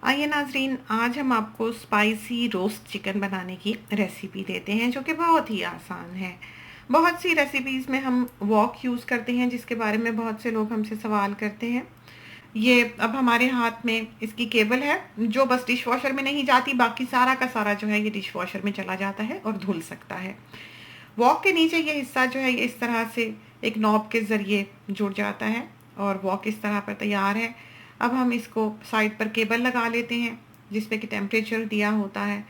आइए नाज़रीन, आज हम आपको स्पाइसी रोस्ट चिकन बनाने की रेसिपी देते हैं जो कि बहुत ही आसान है। बहुत सी रेसिपीज़ में हम वॉक यूज़ करते हैं जिसके बारे में बहुत से लोग हमसे सवाल करते हैं। ये अब हमारे हाथ में इसकी केबल है जो बस डिश वॉशर में नहीं जाती, बाकी सारा का सारा जो है ये डिश वॉशर में चला जाता है और धुल सकता है। वॉक के नीचे ये हिस्सा जो है ये इस तरह से एक नॉब के ज़रिए जुड़ जाता है और वॉक इस तरह पर तैयार है। अब हम इसको साइड पर केबल लगा लेते हैं जिसमें कि टेम्परेचर दिया होता है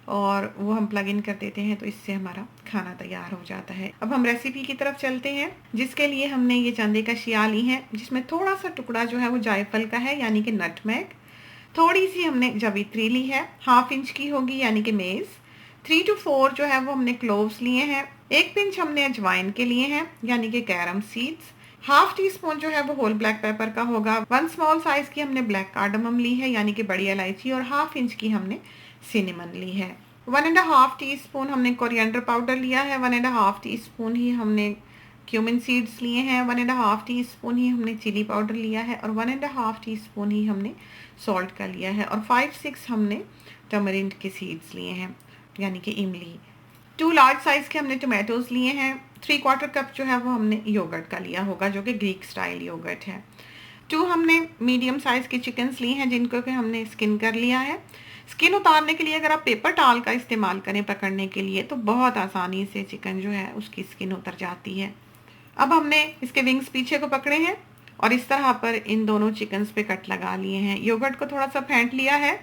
और वो हम प्लग इन कर देते हैं, तो इससे हमारा खाना तैयार हो जाता है। अब हम रेसिपी की तरफ चलते हैं, जिसके लिए हमने ये चंदे का शिया ली है जिसमें थोड़ा सा टुकड़ा जो है वो जायफल का है यानी कि नटमेग। थोड़ी सी हमने जवित्री ली है, 1/2 इंच की होगी यानी कि मेज़। 3 to 4 जो है वो हमने क्लोव्स लिए हैं। 1 पिंच हमने अजवाइन के लिए हैं यानी कि कैरम सीड्स। 1/2 टी-स्पून जो है वो होल ब्लैक पेपर का होगा। 1 स्मॉल साइज की हमने ब्लैक कार्डमम ली है यानी कि बड़ी इलायची, और 1/2 इंच की हमने सिनेमन ली है। 1.5 टी-स्पून हमने कोरिएंडर पाउडर लिया है। 1.5 टी-स्पून ही हमने क्यूमिन सीड्स लिए हैं। 1.5 टी-स्पून ही हमने चिली पाउडर लिया है और 1.5 टी-स्पून ही हमने सॉल्ट का लिया है, और 5-6 हमने टमरिंड के सीड्स लिए हैं यानी कि इमली। 2 लार्ज साइज़ के हमने टोमेटोज़ लिए हैं। 3/4 कप जो है वो हमने योगर्ट का लिया होगा जो कि ग्रीक स्टाइल योगर्ट है। 2 हमने मीडियम साइज़ के चिकन्स लिए हैं जिनको कि हमने स्किन कर लिया है। स्किन उतारने के लिए अगर आप पेपर टॉवल का इस्तेमाल करें पकड़ने के लिए तो बहुत आसानी से चिकन जो है उसकी स्किन उतर जाती है। अब हमने इसके विंग्स पीछे को पकड़े हैं और इस तरह पर इन दोनों चिकन्स पे कट लगा लिए हैं। योगर्ट को थोड़ा सा फेंट लिया है।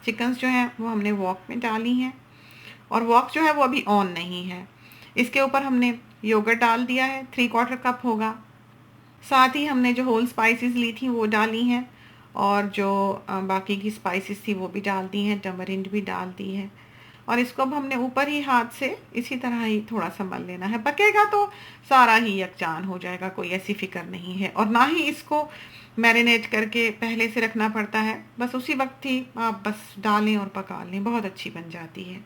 चिकन्स जो हैं वो हमने वॉक में डाली हैं और वॉक जो है वो अभी ऑन नहीं है। इसके ऊपर हमने योगर्ट डाल दिया है, 3/4 कप होगा। साथ ही हमने जो होल स्पाइसेस ली थी वो डाली हैं और जो बाकी की स्पाइसेस थी वो भी डाल दी हैं, टमरिंड भी डाल दी है। और इसको अब हमने ऊपर ही हाथ से इसी तरह ही थोड़ा सा मल लेना है। पकेगा तो सारा ही यकजान हो जाएगा, कोई ऐसी फिक्र नहीं है। और ना ही इसको मैरिनेट करके पहले से रखना पड़ता है, बस उसी वक्त ही आप बस डालें और पका लें, बहुत अच्छी बन जाती है।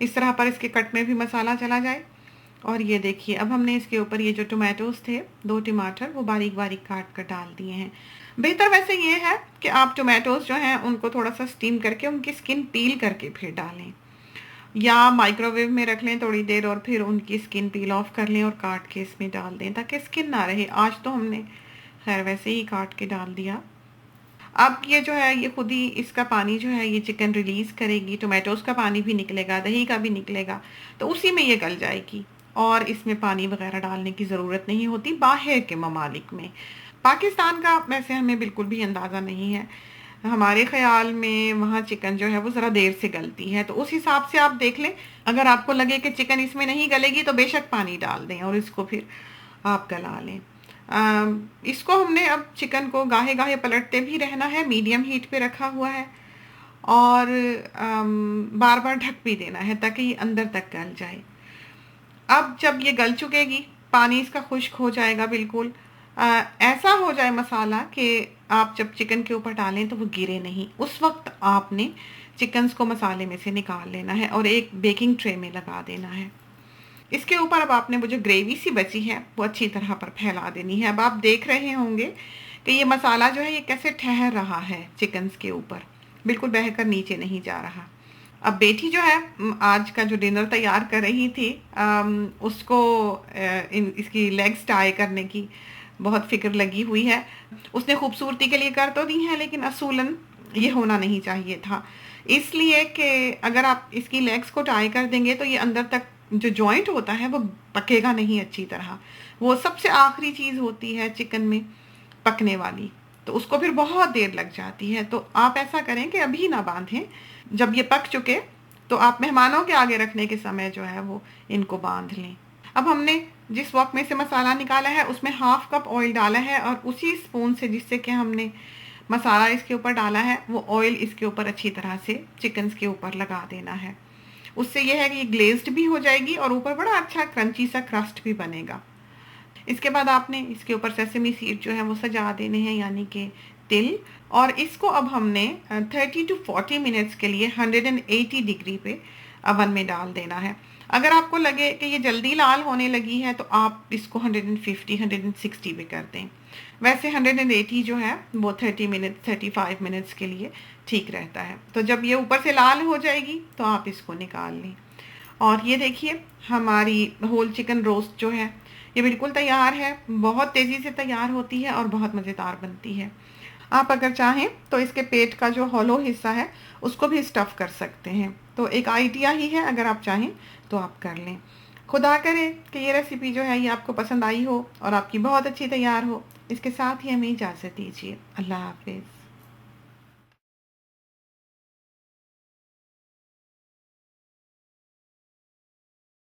इस तरह पर इसके कट में भी मसाला चला जाए। और ये देखिए अब हमने इसके ऊपर ये जो टोमेटोज़ थे, 2 टमाटर वो बारीक बारीक काट कर डाल दिए हैं। बेहतर वैसे ये है कि आप टोमेटोज़ जो हैं उनको थोड़ा सा स्टीम करके उनकी स्किन पील करके फिर डालें, या माइक्रोवेव में रख लें थोड़ी देर और फिर उनकी स्किन पील ऑफ कर लें और काट के इसमें डाल दें ताकि स्किन ना रहे। आज तो हमने खैर वैसे ही काट के डाल दिया। अब ये जो है ये खुद ही इसका पानी जो है ये चिकन रिलीज़ करेगी, टोमेटोज़ का पानी भी निकलेगा, दही का भी निकलेगा, तो उसी में ये गल जाएगी और इसमें पानी वगैरह डालने की ज़रूरत नहीं होती बाहर के ममालिक में। पाकिस्तान का वैसे हमें बिल्कुल भी अंदाज़ा नहीं है। हमारे ख़्याल में वहाँ चिकन जो है वो ज़रा देर से गलती है, तो उस हिसाब से आप देख लें। अगर आपको लगे कि चिकन इसमें नहीं गलेगी तो बेशक पानी डाल दें और इसको फिर आप गला लें। इसको हमने अब चिकन को गाहे गाहे पलटते भी रहना है, मीडियम हीट पे रखा हुआ है, और बार बार ढक भी देना है ताकि ये अंदर तक गल जाए। अब जब ये गल चुकेगी, पानी इसका खुश्क हो जाएगा बिल्कुल, ऐसा हो जाए मसाला कि आप जब चिकन के ऊपर डालें तो वो गिरे नहीं, उस वक्त आपने चिकन्स को मसाले में से निकाल लेना है और एक बेकिंग ट्रे में लगा देना है। इसके ऊपर अब आपने वो जो ग्रेवी सी बची है वो अच्छी तरह पर फैला देनी है। अब आप देख रहे होंगे कि ये मसाला जो है ये कैसे ठहर रहा है चिकन्स के ऊपर, बिल्कुल बहकर नीचे नहीं जा रहा। अब बेटी जो है आज का जो डिनर तैयार कर रही थी, उसको इसकी लेग्स टाई करने की बहुत फिक्र लगी हुई है। उसने खूबसूरती के लिए कर तो दी है लेकिन असूलन ये होना नहीं चाहिए था, इसलिए कि अगर आप इसकी लेग्स को टाई कर देंगे तो ये अंदर तक जो जॉइंट होता है वो पकेगा नहीं अच्छी तरह। वो सबसे आखिरी चीज़ होती है चिकन में पकने वाली, तो उसको फिर बहुत देर लग जाती है। तो आप ऐसा करें कि अभी ना बांधें, जब ये पक चुके तो आप मेहमानों के आगे रखने के समय जो है वो इनको बांध लें। अब हमने जिस वॉक में से मसाला निकाला है उसमें 1/2 कप ऑयल डाला है और उसी स्पून से जिससे कि हमने मसाला इसके ऊपर डाला है वो ऑयल इसके ऊपर अच्छी तरह से चिकन्स के ऊपर लगा देना है। उससे यह है कि ये ग्लेज्ड भी हो जाएगी और ऊपर बड़ा अच्छा क्रंची सा क्रस्ट भी बनेगा। इसके बाद आपने इसके ऊपर सेसमी सीड जो है वो सजा देने हैं यानी कि तिल, और इसको अब हमने 30 to 40 मिनट्स के लिए 180 डिग्री पे अवन में डाल देना है। अगर आपको लगे कि ये जल्दी लाल होने लगी है तो आप इसको 150 160 पे कर दें। वैसे 180 जो है वो 30 मिनट 35 मिनट्स के लिए ठीक रहता है। तो जब ये ऊपर से लाल हो जाएगी तो आप इसको निकाल लें। और ये देखिए हमारी होल चिकन रोस्ट जो है ये बिल्कुल तैयार है। बहुत तेज़ी से तैयार होती है और बहुत मज़ेदार बनती है। आप अगर चाहें तो इसके पेट का जो हॉलो हिस्सा है उसको भी स्टफ़ कर सकते हैं। तो एक आइडिया ही है, अगर आप चाहें तो आप कर लें। खुदा करे कि ये रेसिपी जो है ये आपको पसंद आई हो और आपकी बहुत अच्छी तैयार हो। इसके साथ ही हमें इजाज़त दीजिए। अल्लाह हाफ़िज़।